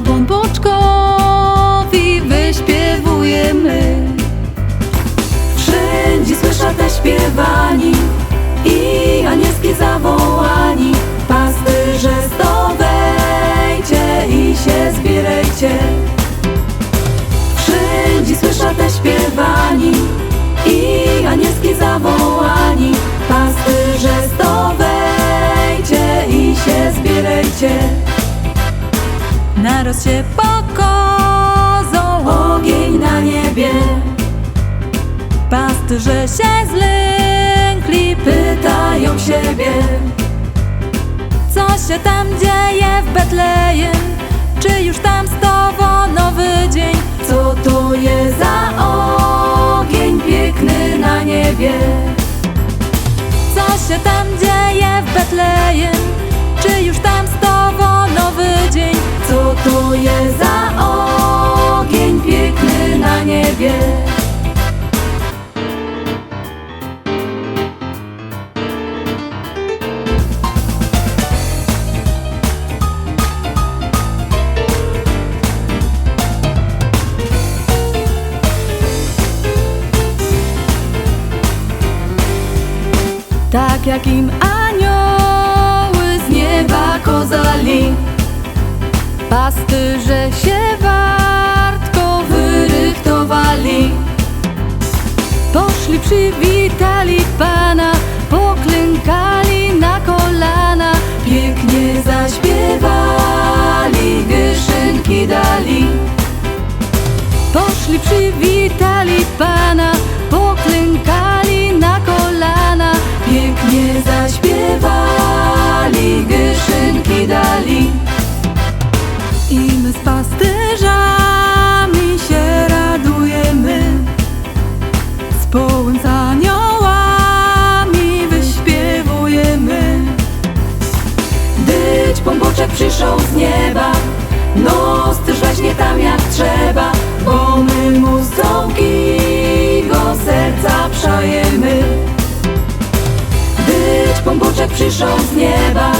a bąboczkowi wyśpiewujemy. Wszędzie słyszę te śpiewani i anielskie zawołani. Pasterze, stawajcie i się zbierajcie. Wszędzie słyszę te śpiewani i anielskie zawołani. Pasterze, stawajcie i się zbierajcie. Naraz się pokazał Ogień na niebie. pasterze się zlękli, Pytają siebie, co się tam dzieje w Betlejem? Czy już tam stało nowy dzień? co to jest za ogień piękny na niebie. Co się tam dzieje w Betlejem? Czy już tam stało nowy dzień? Co to jest za ogień piękny na niebie. Tak jak im anioły z nieba kozali, pasterze się wartko wyrychtowali. Poszli, przywitali Pana, poklękali na kolana, Pięknie zaśpiewali, gyszynki dali. poszli, przywitali Pana, poklękali na kolana. Pięknie zaśpiewali, gyszynki dali. I my z pasterzami się radujemy, z połem z aniołami wyśpiewujemy. Dyć bąboczek przyszł z nieba, nos też weźmie tam jak trzeba, bo my mu z całkiego serca przajemy. Dyć bąboczek przyszł z nieba,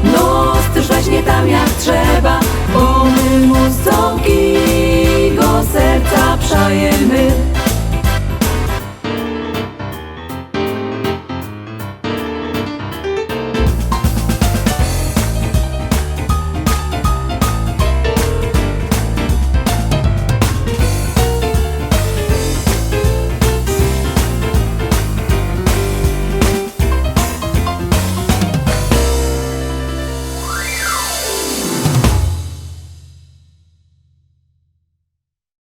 nos też weźmie tam jak trzeba, bo my mu z całkiego serca przajemy.